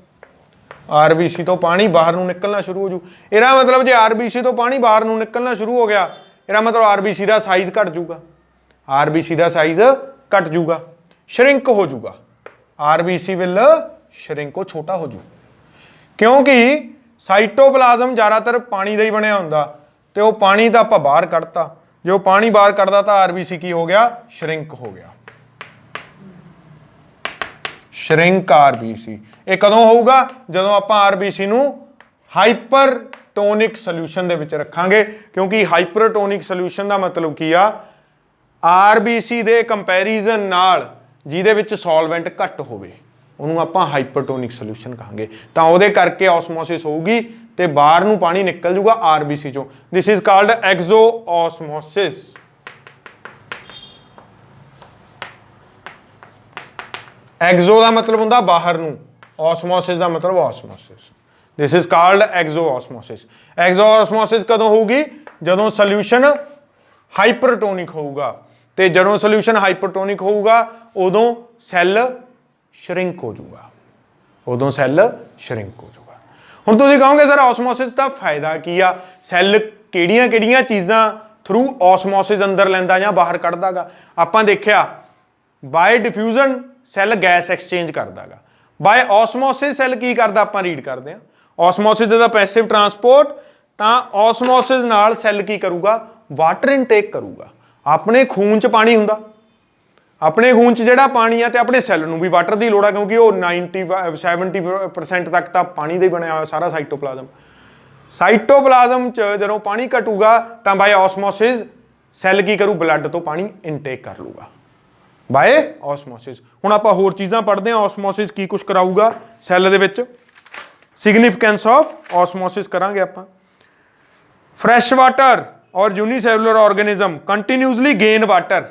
RBC ਤੋਂ ਪਾਣੀ ਬਾਹਰ ਨੂੰ ਨਿਕਲਣਾ ਸ਼ੁਰੂ ਹੋ ਜੂ। ਇਹਦਾ ਮਤਲਬ ਜੇ RBC ਤੋਂ ਪਾਣੀ ਬਾਹਰ ਨੂੰ ਨਿਕਲਣਾ ਸ਼ੁਰੂ ਹੋ ਗਿਆ, ਇਹਦਾ ਮਤਲਬ RBC ਦਾ ਸਾਈਜ਼ ਘਟ ਜੂਗਾ, RBC ਦਾ ਸਾਈਜ਼ ਘਟ ਜੂਗਾ, ਸ਼ਰਿੰਕ ਹੋ ਜੂਗਾ। RBC ਵਿਲ ਸ਼ਰਿੰਕ, ਉਹ ਛੋਟਾ ਹੋ ਜੂ, ਕਿਉਂਕਿ ਸਾਈਟੋਪਲਾਜ਼ਮ ਜ਼ਿਆਦਾਤਰ ਪਾਣੀ ਦਾ ਹੀ ਬਣਿਆ ਹੁੰਦਾ ਤੇ ਉਹ ਪਾਣੀ ਤਾਂ ਆਪਾਂ ਬਾਹਰ ਕੱਢਤਾ। ਜੇ ਉਹ ਪਾਣੀ ਬਾਹਰ ਕੱਢਦਾ ਤਾਂ RBC ਕੀ ਹੋ ਗਿਆ? ਸ਼ਰਿੰਕ ਹੋ ਗਿਆ। ਸ਼ਰਿੰਕ RBC ਇਹ ਕਦੋਂ ਹੋਊਗਾ? ਜਦੋਂ ਆਪਾਂ RBC ਨੂੰ ਹਾਈਪਰਟੋਨਿਕ ਸੋਲਿਊਸ਼ਨ ਦੇ ਵਿੱਚ ਰੱਖਾਂਗੇ, ਕਿਉਂਕਿ ਹਾਈਪਰਟੋਨਿਕ ਸੋਲਿਊਸ਼ਨ ਦਾ ਮਤਲਬ ਕੀ ਆ? RBC ਦੇ ਕੰਪੈਰੀਜ਼ਨ ਨਾਲ ਜਿਹਦੇ ਵਿੱਚ ਸੋਲਵੈਂਟ ਘੱਟ ਹੋਵੇ ਉਹਨੂੰ ਆਪਾਂ ਹਾਈਪਰਟੋਨਿਕ ਸੋਲਿਊਸ਼ਨ ਕਹਾਂਗੇ। ਤਾਂ ਉਹਦੇ ਕਰਕੇ ਆਸਮੋਸਿਸ ਹੋਊਗੀ ਤੇ ਬਾਹਰ ਨੂੰ ਪਾਣੀ ਨਿਕਲ ਜੂਗਾ RBC ਚੋਂ। ਦਿਸ ਇਜ਼ ਕਾਲਡ ਐਗਜ਼ੋਆਸਮੋਸਿਸ। ਐਗਜ਼ੋ ਦਾ ਮਤਲਬ ਹੁੰਦਾ ਬਾਹਰ ਨੂੰ, ਆਸਮੋਸਿਸ ਦਾ ਮਤਲਬ ਆਸਮੋਸਿਸ। ਦਿਸ ਇਜ਼ ਕਾਲਡ ਐਗਜ਼ੋਆਸਮੋਸਿਸ। ਐਗਜ਼ੋਆਸਮੋਸਿਸ ਕਦੋਂ ਹੋਊਗੀ? ਜਦੋਂ ਸੋਲਿਊਸ਼ਨ ਹਾਈਪਰਟੋਨਿਕ ਹੋਊਗਾ, ਤੇ ਜਦੋਂ ਸੋਲਿਊਸ਼ਨ ਹਾਈਪਰਟੋਨਿਕ ਹੋਊਗਾ ਉਦੋਂ ਸੈੱਲ ਸ਼ਰਿੰਕ ਹੋ ਜਾਊਗਾ, ਉਦੋਂ ਸੈੱਲ ਸ਼ਰਿੰਕ ਹੋ ਜਾਊਗਾ। ਹੁਣ ਤੁਸੀਂ ਕਹੋਗੇ ਸਰ ਆਸਮੋਸਿਸ ਦਾ ਫਾਇਦਾ ਕੀ ਆ? ਸੈੱਲ ਕਿਹੜੀਆਂ ਚੀਜ਼ਾਂ ਥਰੂ ਆਸਮੋਸਿਸ ਅੰਦਰ ਲੈਂਦਾ ਜਾਂ ਬਾਹਰ ਕੱਢਦਾਗਾ? ਆਪਾਂ ਦੇਖਿਆ by diffusion cell gas exchange ਕਰਦਾਗਾ, ਬਾਏ ਆਸਮੋਸਿਸ ਸੈੱਲ ਕੀ ਕਰਦਾ? ਆਪਾਂ ਰੀਡ ਕਰਦੇ ਹਾਂ ਆਸਮੋਸਿਸ ਦਾ ਪੈਸਿਵ ਟਰਾਂਸਪੋਰਟ। ਤਾਂ ਆਸਮੋਸਿਸ ਨਾਲ ਸੈੱਲ ਕੀ ਕਰੂਗਾ? ਵਾਟਰ ਇਨਟੇਕ ਕਰੂਗਾ। ਆਪਣੇ ਖੂਨ 'ਚ ਪਾਣੀ ਹੁੰਦਾ, ਆਪਣੇ ਖੂਨ 'ਚ ਜਿਹੜਾ ਪਾਣੀ ਆ ਤੇ ਆਪਣੇ ਸੈੱਲ ਨੂੰ ਵੀ ਵਾਟਰ ਦੀ ਲੋੜ ਆ, ਕਿਉਂਕਿ ਉਹ 70% ਤੱਕ ਤਾਂ ਪਾਣੀ ਦਾ ਹੀ ਬਣਿਆ ਹੋਇਆ ਸਾਰਾ ਸਾਈਟੋਪਲਾਜ਼ਮ। ਸਾਈਟੋਪਲਾਜ਼ਮ 'ਚ ਜਦੋਂ ਪਾਣੀ ਘਟੂਗਾ ਤਾਂ ਬਾਏ ਆਸਮੋਸਿਸ ਸੈੱਲ ਕੀ ਕਰੂ? ਬਲੱਡ ਤੋਂ ਪਾਣੀ ਇਨਟੇਕ ਕਰ ਲੂਗਾ ਬਾਏ ਆਸਮੋਸਿਸ। ਹੁਣ ਆਪਾਂ ਹੋਰ ਚੀਜ਼ਾਂ ਪੜ੍ਹਦੇ ਹਾਂ, ਆਸਮੋਸਿਸ ਕੀ ਕੁਛ ਕਰਾਊਗਾ ਸੈੱਲ ਦੇ ਵਿੱਚ। ਸਿਗਨੀਫਿਕੈਂਸ ਆਫ ਆਸਮੋਸਿਸ ਕਰਾਂਗੇ ਆਪਾਂ। Fresh water or unicellular organism continuously gain water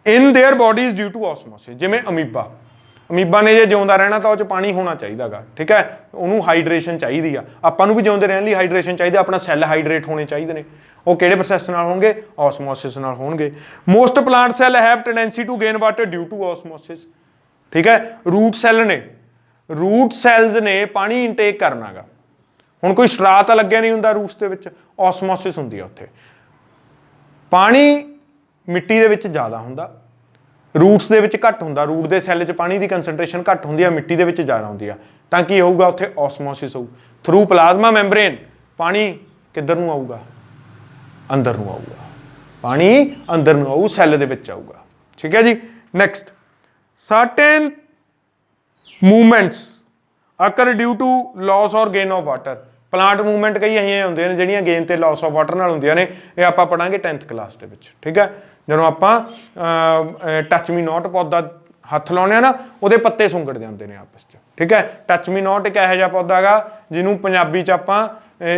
in their bodies due to osmosis. ਜਿਵੇਂ ਅਮੀਬਾ ਨੇ ਜੇ ਜਿਉਂਦਾ ਰਹਿਣਾ ਤਾਂ ਉਹ 'ਚ ਪਾਣੀ ਹੋਣਾ ਚਾਹੀਦਾਗਾ, ਠੀਕ ਹੈ, ਉਹਨੂੰ ਹਾਈਡਰੇਸ਼ਨ ਚਾਹੀਦੀ ਆ। ਆਪਾਂ ਨੂੰ ਵੀ ਜਿਉਂਦੇ ਰਹਿਣ ਲਈ ਹਾਈਡਰੇਸ਼ਨ ਚਾਹੀਦੀ, ਆਪਣਾ ਸੈੱਲ ਹਾਈਡਰੇਟ ਹੋਣੇ ਚਾਹੀਦੇ ਨੇ। ਉਹ ਕਿਹੜੇ ਪ੍ਰੋਸੈਸ ਨਾਲ ਹੋਣਗੇ? ਆਸਮੋਸਿਸ ਨਾਲ ਹੋਣਗੇ। Most plant cell have tendency to gain water due to osmosis, ਠੀਕ ਹੈ। ਰੂਟ ਸੈਲਸ ਨੇ ਪਾਣੀ ਇਨਟੇਕ ਕਰਨਾਗਾ। ਹੁਣ ਕੋਈ ਸਟਰਾ ਤਾਂ ਲੱਗਿਆ ਨਹੀਂ ਹੁੰਦਾ ਰੂਟਸ ਦੇ ਵਿੱਚ, ਆਸਮੋਸਿਸ ਹੁੰਦੀ ਆ ਉੱਥੇ। ਪਾਣੀ ਮਿੱਟੀ ਦੇ ਵਿੱਚ ਜ਼ਿਆਦਾ ਹੁੰਦਾ, ਰੂਟਸ ਦੇ ਵਿੱਚ ਘੱਟ ਹੁੰਦਾ। ਰੂਟ ਦੇ ਸੈੱਲ 'ਚ ਪਾਣੀ ਦੀ ਕੰਸੈਂਟਰੇਸ਼ਨ ਘੱਟ ਹੁੰਦੀ ਆ, ਮਿੱਟੀ ਦੇ ਵਿੱਚ ਜ਼ਿਆਦਾ ਹੁੰਦੀ ਆ। ਤਾਂ ਕੀ ਹੋਊਗਾ ਉੱਥੇ? ਆਸਮੋਸਿਸ ਹੋਊ। ਥਰੂ ਪਲਾਜ਼ਮਾ ਮੈਂਬਰੇਨ ਪਾਣੀ ਕਿੱਧਰ ਨੂੰ ਆਊਗਾ? ਅੰਦਰ ਨੂੰ ਆਊਗਾ। ਪਾਣੀ ਅੰਦਰ ਨੂੰ ਆਊ, ਸੈੱਲ ਦੇ ਵਿੱਚ ਆਊਗਾ, ਠੀਕ ਹੈ ਜੀ। Next, certain movements occur due to loss or gain of water. Plant movement ਕਈ ਇਹੋ ਹੁੰਦੀਆਂ ਨੇ ਜਿਹੜੀਆਂ ਗੇਨ ਤੇ ਲਾਸ ਆਫ ਵਾਟਰ ਨਾਲ ਹੁੰਦੀਆਂ ਨੇ। ਇਹ ਆਪਾਂ ਪੜਾਂਗੇ 10th ਕਲਾਸ ਦੇ ਵਿੱਚ, ਠੀਕ ਹੈ। ਜਦੋਂ ਆਪਾਂ ਟੱਚ ਮੀ ਨੋਟ ਪੌਦਾ ਹੱਥ ਲਾਉਂਦੇ ਆ ਨਾ, ਉਹਦੇ ਪੱਤੇ ਸੁੰਗੜ ਜਾਂਦੇ ਨੇ ਆਪਸ 'ਚ, ਠੀਕ ਹੈ। ਟੱਚ ਮੀ ਨੋਟ ਇੱਕ ਇਹੋ ਜਿਹਾ ਪੌਦਾ ਹੈਗਾ ਜਿਹਨੂੰ ਪੰਜਾਬੀ 'ਚ ਆਪਾਂ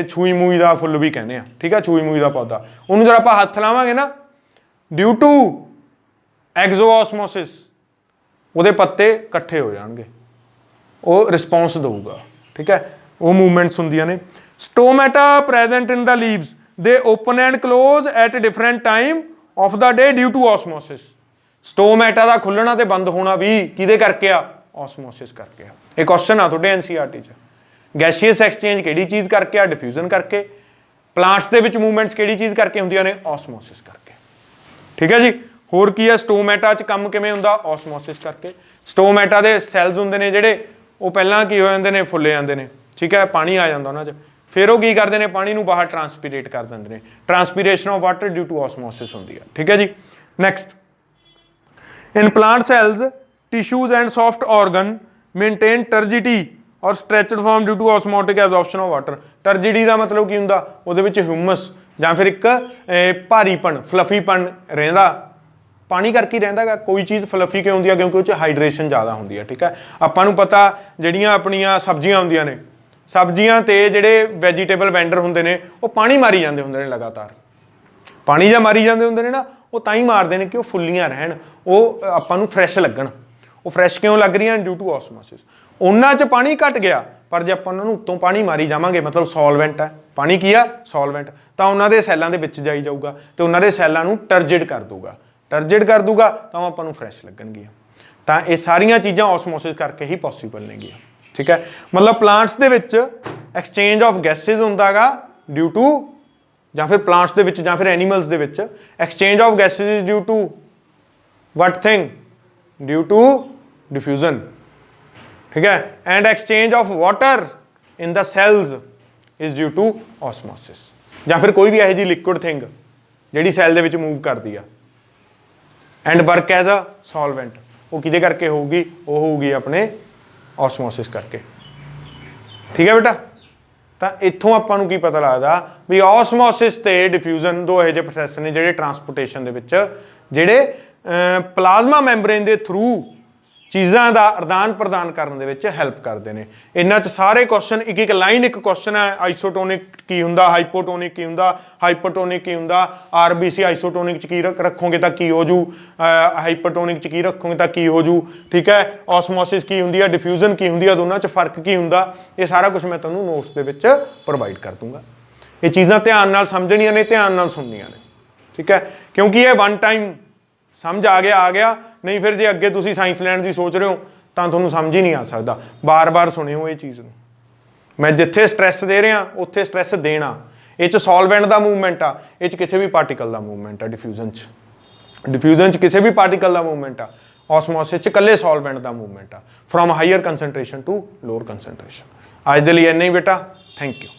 ਛੂਈ ਮੂਈ ਦਾ ਫੁੱਲ ਵੀ ਕਹਿੰਦੇ ਆ, ਠੀਕ ਹੈ। ਛੂਈ ਮੂਈ ਦਾ ਪੌਦਾ, ਉਹਨੂੰ ਜਦੋਂ ਆਪਾਂ ਹੱਥ ਲਾਵਾਂਗੇ ਨਾ, ਡਿਊ ਟੂ ਐਗਜ਼ੋਆਸਮੋਸਿਸ ਉਹਦੇ ਪੱਤੇ ਇਕੱਠੇ ਹੋ ਜਾਣਗੇ, ਉਹ ਰਿਸਪੌਂਸ ਦਊਗਾ, ਠੀਕ ਹੈ। ਉਹ ਮੂਵਮੈਂਟਸ ਹੁੰਦੀਆਂ ਨੇ। Stomata present in the leaves, they open and close at different time of the day due to osmosis. Stomata ਦਾ ਖੁੱਲਣਾ ਤੇ ਬੰਦ ਹੋਣਾ ਵੀ ਕਿਹਦੇ ਕਰਕੇ ਆ? ਆਸਮੋਸਿਸ ਕਰਕੇ ਆ। ਇਹ ਕੁਐਸਚਨ ਆ ਤੁਹਾਡੇ NCERT 'ਚ। ਗੈਸੀਅਸ ਐਕਸਚੇਂਜ ਕਿਹੜੀ ਚੀਜ਼ ਕਰਕੇ ਆ? ਡਿਫਿਊਜ਼ਨ ਕਰਕੇ। ਪਲਾਂਟਸ ਦੇ ਵਿੱਚ ਮੂਵਮੈਂਟਸ ਕਿਹੜੀ ਚੀਜ਼ ਕਰਕੇ ਹੁੰਦੀਆਂ ਨੇ? ਆਸਮੋਸਿਸ ਕਰਕੇ, ਠੀਕ ਹੈ ਜੀ। ਹੋਰ ਕੀ ਆ? ਸਟੋਮੈਟਾ 'ਚ ਕੰਮ ਕਿਵੇਂ ਹੁੰਦਾ? ਆਸਮੋਸਿਸ ਕਰਕੇ। ਸਟੋਮੈਟਾ ਦੇ ਸੈਲਸ ਹੁੰਦੇ ਨੇ ਜਿਹੜੇ, ਉਹ ਪਹਿਲਾਂ ਕੀ ਹੋ ਜਾਂਦੇ ਨੇ? ਫੁੱਲੇ ਜਾਂਦੇ ਨੇ, ਠੀਕ ਹੈ, ਪਾਣੀ ਆ ਜਾਂਦਾ ਉਹਨਾਂ 'ਚ। ਫਿਰ ਉਹ ਕੀ ਕਰਦੇ ਨੇ? ਪਾਣੀ ਨੂੰ ਬਾਹਰ ਟਰਾਂਸਪੀਰੇਟ ਕਰ ਦਿੰਦੇ ਨੇ। Transpiration of water due to osmosis ਹੁੰਦੀ ਹੈ, ਠੀਕ ਹੈ ਜੀ। Next, in plant cells tissues and soft organ maintain turgidity or stretched form due to osmotic absorption of water. Turgidity ਦਾ ਮਤਲਬ ਕੀ ਹੁੰਦਾ, ਉਹਦੇ ਵਿੱਚ ਹਿਊਮਸ ਜਾਂ ਫਿਰ ਇੱਕ ਭਾਰੀਪਣ ਫਲਫੀਪਣ ਰਹਿੰਦਾ, ਪਾਣੀ ਕਰਕੇ ਹੀ ਰਹਿੰਦਾ ਗਾ। ਕੋਈ ਚੀਜ਼ ਫਲਫੀ ਕਿਉਂ ਹੁੰਦੀ ਆ, ਕਿਉਂਕਿ ਉਹ 'ਚ ਹਾਈਡਰੇਸ਼ਨ ਜ਼ਿਆਦਾ ਹੁੰਦੀ ਆ। ਠੀਕ ਹੈ, ਆਪਾਂ ਨੂੰ ਪਤਾ ਜਿਹੜੀਆਂ ਆਪਣੀਆਂ ਸਬਜ਼ੀਆਂ ਹੁੰਦੀਆਂ ਨੇ, ਸਬਜ਼ੀਆਂ ਤੇ ਜਿਹੜੇ ਵੈਜੀਟੇਬਲ ਵੈਂਡਰ ਹੁੰਦੇ ਨੇ ਉਹ ਪਾਣੀ ਮਾਰੀ ਜਾਂਦੇ ਹੁੰਦੇ ਨੇ ਲਗਾਤਾਰ। ਪਾਣੀ ਜਾਂ ਮਾਰੀ ਜਾਂਦੇ ਹੁੰਦੇ ਨੇ ਨਾ, ਉਹ ਤਾਂ ਹੀ ਮਾਰਦੇ ਨੇ ਕਿ ਉਹ ਫੁੱਲੀਆਂ ਰਹਿਣ, ਉਹ ਆਪਾਂ ਨੂੰ ਫਰੈਸ਼ ਲੱਗਣ। ਉਹ ਫਰੈਸ਼ ਕਿਉਂ ਲੱਗ ਰਹੀਆਂ, ਡਿਊ ਟੂ ਆਸਮੋਸਿਸ। ਉਹਨਾਂ 'ਚ ਪਾਣੀ ਘਟ ਗਿਆ, ਪਰ ਜੇ ਆਪਾਂ ਉਹਨਾਂ ਨੂੰ ਉੱਤੋਂ ਪਾਣੀ ਮਾਰੀ ਜਾਵਾਂਗੇ, ਮਤਲਬ ਸੋਲਵੈਂਟ ਹੈ, ਪਾਣੀ ਕੀ ਆ, ਸੋਲਵੈਂਟ, ਤਾਂ ਉਹਨਾਂ ਦੇ ਸੈੱਲਾਂ ਦੇ ਵਿੱਚ ਜਾਈ ਜਾਊਗਾ ਤੇ ਉਹਨਾਂ ਦੇ ਸੈੱਲਾਂ ਨੂੰ ਟਰਜਿਡ ਕਰ ਦੂਗਾ। ਟਰਜਿਡ ਕਰ ਦੂਗਾ ਤਾਂ ਆਪਾਂ ਨੂੰ ਫਰੈਸ਼ ਲੱਗਣਗੀਆਂ। ਤਾਂ ਇਹ ਸਾਰੀਆਂ ਚੀਜ਼ਾਂ ਆਸਮੋਸਿਸ ਕਰਕੇ ਹੀ ਪੋਸੀਬਲ ਨੇਗੀਆਂ। ਠੀਕ ਹੈ, ਮਤਲਬ ਪਲਾਂਟਸ ਦੇ ਵਿੱਚ ਐਕਸਚੇਂਜ ਆਫ ਗੈਸਿਸ ਹੁੰਦਾ ਗਾ ਡਿਊ ਟੂ, ਜਾਂ ਫਿਰ ਪਲਾਂਟਸ ਦੇ ਵਿੱਚ ਜਾਂ ਫਿਰ ਐਨੀਮਲਸ ਦੇ ਵਿੱਚ exchange of gases is due to what thing, due to diffusion. ਠੀਕ ਹੈ, and exchange of water in the cells is due to osmosis. ਜਾਂ ਫਿਰ ਕੋਈ ਵੀ ਇਹੋ ਜਿਹੀ ਲਿਕੁਇਡ ਥਿੰਗ ਜਿਹੜੀ ਸੈੱਲ ਦੇ ਵਿੱਚ ਮੂਵ ਕਰਦੀ ਆ ਐਂਡ ਵਰਕ ਐਜ਼ ਅ ਸੋਲਵੈਂਟ, ਉਹ ਕਿਹਦੇ ਕਰਕੇ ਹੋਊਗੀ, ਉਹ ਹੋਊਗੀ ਆਪਣੇ ਆਸਮੋਸਿਸ ਕਰਕੇ। ਠੀਕ ਹੈ ਬੇਟਾ, ਤਾਂ ਇੱਥੋਂ ਆਪਾਂ ਨੂੰ ਕੀ ਪਤਾ ਲੱਗਦਾ ਵੀ ਆਸਮੋਸਿਸ ਤੇ ਡਿਫਿਊਜ਼ਨ ਦੋ ਇਹੋ ਜਿਹੇ ਪ੍ਰੋਸੈਸ ਨੇ ਜਿਹੜੇ ਟਰਾਂਸਪੋਰਟੇਸ਼ਨ ਦੇ ਵਿੱਚ, ਜਿਹੜੇ ਪਲਾਜ਼ਮਾ ਮੈਂਬਰੇਨ ਦੇ ਥਰੂ ਚੀਜ਼ਾਂ ਦਾ ਆਦਾਨ ਪ੍ਰਦਾਨ ਕਰਨ ਦੇ ਵਿੱਚ ਹੈਲਪ ਕਰਦੇ ਨੇ। ਇਹਨਾਂ 'ਚ ਸਾਰੇ ਕੁਐਸਚਨ ਇੱਕ ਇੱਕ ਲਾਈਨ ਇੱਕ ਕੁਐਸਚਨ ਹੈ। ਆਈਸੋਟੋਨਿਕ ਕੀ ਹੁੰਦਾ, ਹਾਈਪੋਟੋਨਿਕ ਕੀ ਹੁੰਦਾ, ਹਾਈਪਰਟੋਨਿਕ ਕੀ ਹੁੰਦਾ, ਆਰਬੀਸੀ ਆਈਸੋਟੋਨਿਕ 'ਚ ਕੀ ਰੱਖੋਗੇ ਤਾਂ ਕੀ ਹੋ ਜੂ, ਹਾਈਪਰਟੋਨਿਕ 'ਚ ਕੀ ਰੱਖੋਗੇ ਤਾਂ ਕੀ ਹੋ ਜੂ। ਠੀਕ ਹੈ, ਆਸਮੋਸਿਸ ਕੀ ਹੁੰਦੀ ਹੈ, ਡਿਫਿਊਜ਼ਨ ਕੀ ਹੁੰਦੀ ਹੈ, ਦੋਨਾਂ 'ਚ ਫਰਕ ਕੀ ਹੁੰਦਾ, ਇਹ ਸਾਰਾ ਕੁਝ ਮੈਂ ਤੁਹਾਨੂੰ ਨੋਟਸ ਦੇ ਵਿੱਚ ਪ੍ਰੋਵਾਈਡ ਕਰ ਦੂੰਗਾ। ਇਹ ਚੀਜ਼ਾਂ ਧਿਆਨ ਨਾਲ ਸਮਝਣੀਆਂ ਨੇ, ਧਿਆਨ ਨਾਲ ਸੁਣਨੀਆਂ ਨੇ। ਠੀਕ ਹੈ, ਕਿਉਂਕਿ ਇਹ ਵਨ ਟਾਈਮ ਸਮਝ ਆ ਗਿਆ, ਨਹੀਂ ਫਿਰ ਜੇ ਅੱਗੇ ਤੁਸੀਂ ਸਾਇੰਸ ਲੈਣ ਦੀ ਸੋਚ ਰਹੇ ਹੋ ਤਾਂ ਤੁਹਾਨੂੰ ਸਮਝ ਹੀ ਨਹੀਂ ਆ ਸਕਦਾ। ਬਾਰ-ਬਾਰ ਸੁਣਿਓ ਇਹ ਚੀਜ਼ ਨੂੰ। ਮੈਂ ਜਿੱਥੇ ਸਟ੍ਰੈਸ ਦੇ ਰਿਹਾ ਉੱਥੇ ਸਟ੍ਰੈਸ ਦੇਣਾ। ਇਹ 'ਚ ਸੋਲਵੈਂਟ ਦਾ ਮੂਵਮੈਂਟ ਆ, ਇਹ 'ਚ ਕਿਸੇ ਵੀ ਪਾਰਟੀਕਲ ਦਾ ਮੂਵਮੈਂਟ ਆ। ਡਿਫਿਊਜ਼ਨ 'ਚ ਕਿਸੇ ਵੀ ਪਾਰਟੀਕਲ ਦਾ ਮੂਵਮੈਂਟ ਆ। ਆਸਮੋਸਿਸ 'ਚ ਇਕੱਲੇ ਸੋਲਵੈਂਟ ਦਾ ਮੂਵਮੈਂਟ ਆ, ਫਰੋਮ ਹਾਈਅਰ ਕੰਸਨਟ੍ਰੇਸ਼ਨ ਟੂ ਲੋਅਰ ਕੰਸਨਟ੍ਰੇਸ਼ਨ। ਅੱਜ ਦੇ ਲਈ ਇੰਨਾ ਹੀ ਬੇਟਾ, ਥੈਂਕ ਯੂ।